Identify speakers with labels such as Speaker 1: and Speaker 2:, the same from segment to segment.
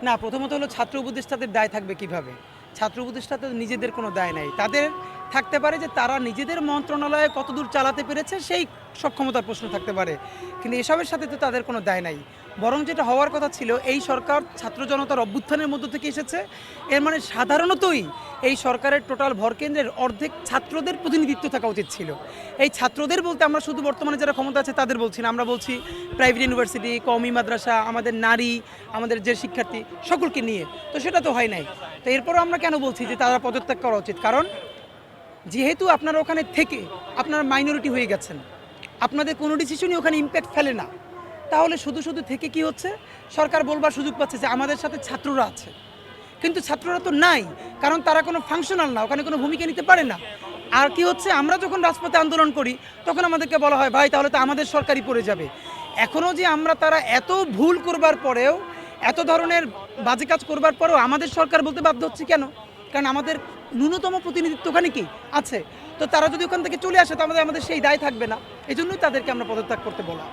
Speaker 1: না, প্রথমত হলো ছাত্র উপদেষ্টাদের দায় থাকবে কিভাবে? ছাত্র উপদেষ্টাদের নিজেদের কোনো দায় নাই। তাদের থাকতে পারে যে তারা নিজেদের মন্ত্রণালয়ে কতদূর চালাতে পেরেছে সেই সক্ষমতার প্রশ্ন থাকতে পারে। কিন্তু এসবের সাথে তো তাদের কোনো দায় নাই। বরং যেটা হওয়ার কথা ছিল, এই সরকার ছাত্র জনতার অভ্যুত্থানের মধ্য থেকে এসেছে। এর মানে সাধারণতই এই সরকারের টোটাল ভরকেন্দ্রের অর্ধেক ছাত্রদের প্রতিনিধিত্ব থাকা উচিত ছিল। এই ছাত্রদের বলতে আমরা শুধু বর্তমানে যারা ক্ষমতা আছে তাদের বলছি না, আমরা বলছি প্রাইভেট ইউনিভার্সিটি, কওমি মাদ্রাসা, আমাদের নারী, আমাদের যে শিক্ষার্থী সকলকে নিয়ে। তো সেটা তো হয় নাই। তো এরপরও আমরা কেন বলছি যে তারা পদত্যাগ করা উচিত? কারণ যেহেতু আপনারা ওখানে থেকে আপনারা মাইনরিটি হয়ে গেছেন, আপনাদের কোনো ডিসিশনই ওখানে ইম্প্যাক্ট ফেলে না, তাহলে শুধু শুধু থেকে কি হচ্ছে? সরকার বলবার সুযোগ পাচ্ছে যে আমাদের সাথে ছাত্ররা আছে, কিন্তু ছাত্ররা তো নাই, কারণ তারা কোনো ফাংশনাল না, ওখানে কোনো ভূমিকা নিতে পারে না। আর কি হচ্ছে, আমরা যখন রাজপথে আন্দোলন করি তখন আমাদেরকে বলা হয় ভাই তাহলে তো আমাদের সরকারই পড়ে যাবে। এখনও যে আমরা তারা এত ভুল করবার পরেও, এত ধরনের বাজে কাজ করবার পরেও আমাদের সরকার বলতে বাধ্য হচ্ছে কেন? কারণ আমাদের ন্যূনতম প্রতিনিধিত্ব ওখানে কি আছে। তো তারা যদি ওখান থেকে চলে আসে তো আমাদের সেই দায় থাকবে না। এই জন্যই তাদেরকে আমরা পদত্যাগ করতে বলা।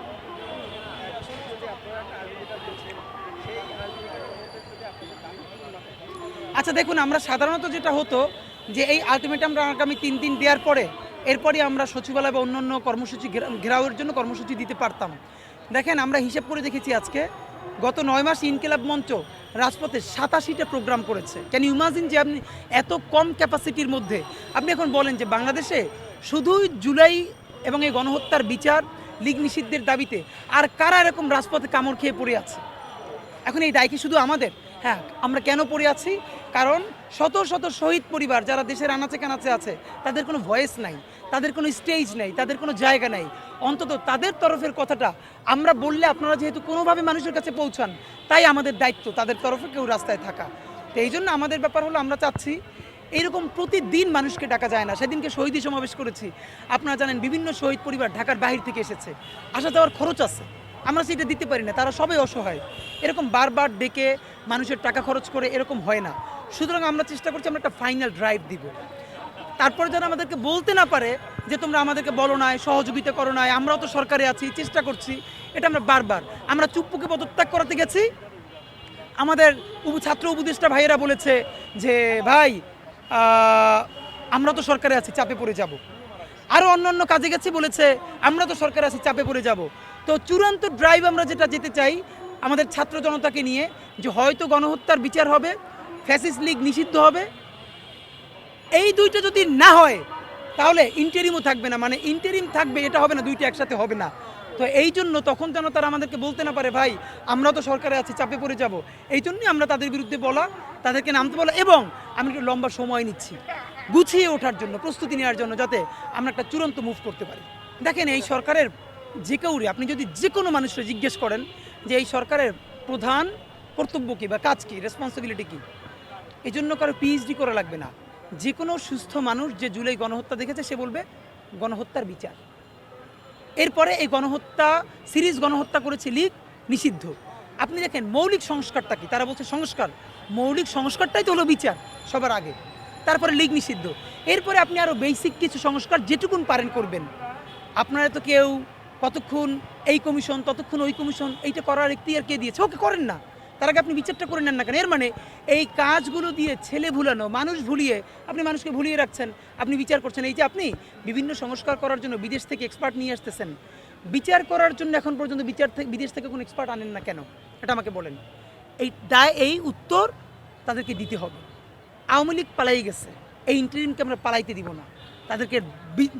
Speaker 1: আচ্ছা দেখুন, আমরা সাধারণত যেটা হতো যে এই আলটিমেটামটা আগামী 3 দিন দেওয়ার পরে এরপরই আমরা সচিবালয় বা অন্যান্য কর্মসূচি ঘেরাওয়ের জন্য কর্মসূচি দিতে পারতাম। দেখেন, আমরা হিসাব করে দেখেছি আজকে গত 9 মাস ইনকিলাব মঞ্চ রাজপথে 87টা প্রোগ্রাম করেছে। ক্যান ইউ ইমাজিন যে আপনি এত কম ক্যাপাসিটির মধ্যে আপনি এখন বলেন যে বাংলাদেশে শুধুই জুলাই এবং এই গণহত্যার বিচার, লীগ নিষিদ্ধের দাবিতে আর কারা এরকম রাজপথে কামড় খেয়ে পড়ে আছে? এখন এই দায় কি শুধু আমাদের? হ্যাঁ, আমরা কেন পড়ে আছি? কারণ শত শত শহীদ পরিবার যারা দেশের আনাচে কানাচে আছে, তাদের কোনো ভয়েস নাই, তাদের কোনো স্টেজ নেই, তাদের কোনো জায়গা নাই। অন্তত তাদের তরফের কথাটা আমরা বললে আপনারা যেহেতু কোনোভাবে মানুষের কাছে পৌঁছান, তাই আমাদের দায়িত্ব তাদের তরফে কেউ রাস্তায় থাকা। তো এই জন্য আমাদের ব্যাপার হলো, আমরা চাচ্ছি এইরকম প্রতিদিন মানুষকে ডাকা যায় না। সেদিনকে শহীদী সমাবেশ করেছি, আপনারা জানেন বিভিন্ন শহীদ পরিবার ঢাকার বাহির থেকে এসেছে, আসা যাওয়ার খরচ আছে, আমরা সেটা দিতে পারি না, তারা সবাই অসহায়। এরকম বারবার ডেকে মানুষের টাকা খরচ করে এরকম হয় না। সুতরাং আমরা চেষ্টা করছি আমরা একটা ফাইনাল ড্রাইভ দিব। তারপরে যেন আমাদেরকে বলতে না পারে যে তোমরা আমাদেরকে বলো নাই, সহযোগিতা করো নাই, আমরাও তো সরকারে আছি, চেষ্টা করছি। এটা আমরা বারবার, আমরা চুপ্পুকে পদত্যাগ করাতে গেছি, আমাদের ছাত্র উপদেষ্টা ভাইয়েরা বলেছে যে ভাই আমরা তো সরকারে আছি, চাপে পড়ে যাব। আরও অন্য কাজে গেছি, বলেছে আমরা তো সরকারে আছি, চাপে পড়ে যাব। তো চূড়ান্ত ড্রাইভ আমরা যেটা যেতে চাই আমাদের ছাত্র জনতাকে নিয়ে, যে হয়তো গণহত্যার বিচার হবে, ফ্যাসিস্ট লীগ নিষিদ্ধ হবে। এই দুইটা যদি না হয় তাহলে ইন্টারিমও থাকবে না, মানে ইন্টারিম থাকবে, এটা হবে না, দুইটা একসাথে হবে না। তো এই জন্য তখন যেন তারা আমাদেরকে বলতে না পারে ভাই আমরা তো সরকারে আছি, চাপে পড়ে যাব। এই জন্যই আমরা তাদের বিরুদ্ধে বলা, তাদেরকে নামতে বলা, এবং আমি একটু লম্বা সময় নিচ্ছি গুছিয়ে ওঠার জন্য, প্রস্তুতি নেওয়ার জন্য, যাতে আমরা একটা চূড়ান্ত মুভ করতে পারি। দেখেন, এই সরকারের যে কেউরে আপনি যদি যে কোনো মানুষকে জিজ্ঞেস করেন যে এই সরকারের প্রধান কর্তব্য কী বা কাজ কী, রেসপন্সিবিলিটি কী, এই জন্য কারো পিএইচডি করা লাগবে না। যে কোনো সুস্থ মানুষ যে জুলাই গণহত্যা দেখেছে সে বলবে গণহত্যার বিচার। এরপরে এই গণহত্যা, সিরিজ গণহত্যা করেছে লীগ, নিষিদ্ধ। আপনি দেখেন মৌলিক সংস্কারটা কি, তারা বলছে সংস্কার, মৌলিক সংস্কারটাই তো হলো বিচার সবার আগে, তারপরে লীগ নিষিদ্ধ। এরপরে আপনি আরও বেসিক কিছু সংস্কার যেটুকুন পারেন করবেন। আপনারা তো কেউ কতক্ষণ এই কমিশন, ততক্ষণ ওই কমিশন, এইটা করার এখতিয়ার কে দিয়েছে? ওকে করেন না, তার আগে আপনি বিচারটা করে নেন না কেন? এর মানে এই কাজগুলো দিয়ে ছেলে ভুলানো, মানুষ ভুলিয়ে আপনি মানুষকে ভুলিয়ে রাখছেন, আপনি বিচার করছেন। এই যে আপনি বিভিন্ন সংস্কার করার জন্য বিদেশ থেকে এক্সপার্ট নিয়ে আসতেছেন, বিচার করার জন্য এখন পর্যন্ত বিদেশ থেকে কোনো এক্সপার্ট আনেন না কেন? এটা আমাকে বলেন। এই দায়, এই উত্তর তাদেরকে দিতে হবে। আওয়ামী লীগ পালাই গেছে, এই ইন্টারিমকে আমরা পালাইতে দিব না, তাদেরকে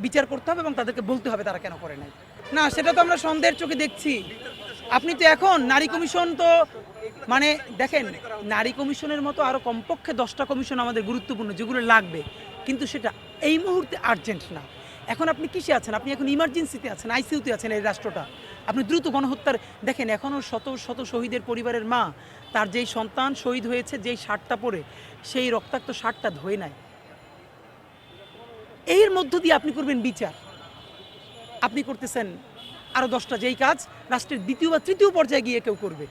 Speaker 1: বিচার করতে হবে এবং তাদেরকে বলতে হবে তারা কেন করে নাই। না, সেটা তো আমরা সন্দেহের চোখে দেখছি। আপনি তো এখন নারী কমিশন, তো মানে দেখেন, নারী কমিশনের মতো আরও কমপক্ষে 10টা কমিশন আমাদের গুরুত্বপূর্ণ, যেগুলো লাগবে, কিন্তু সেটা এই মুহূর্তে আর্জেন্ট না। এখন আপনি কিসে আছেন? আপনি এখন ইমার্জেন্সিতে আছেন, আইসিইউতে আছেন। এই রাষ্ট্রটা আপনি দ্রুত গণহত্যার, দেখেন এখনও শত শত শহীদের পরিবারের মা, তার যেই সন্তান শহীদ হয়েছে, যেই শার্টটা পরে, সেই রক্তাক্ত শার্টটা ধোয়ে নাই। এর মধ্য দিয়ে আপনি করবেন বিচার, আপনি করতেছেন আরও 10টা, যেই কাজ রাষ্ট্রের দ্বিতীয় বা তৃতীয় পর্যায়ে গিয়ে কেউ করবে।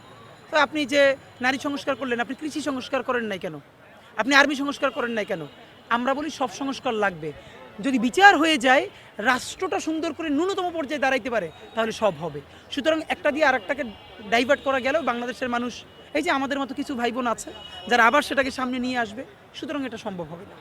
Speaker 1: তো আপনি যে নারী সংস্কার করলেন, আপনি কৃষি সংস্কার করেন নাই কেন? আপনি আর্মি সংস্কার করেন নাই কেন? আমরা বলি সব সংস্কার লাগবে। যদি বিচার হয়ে যায়, রাষ্ট্রটা সুন্দর করে ন্যূনতম পর্যায়ে দাঁড়াইতে পারে, তাহলে সব হবে। সুতরাং একটা দিয়ে আরেকটাকে ডাইভার্ট করা গেলেও বাংলাদেশের মানুষ এই যে আমাদের মতো কিছু ভাই বোন আছে যারা আবার সেটাকে সামনে নিয়ে আসবে, সুতরাং এটা সম্ভব হবে না।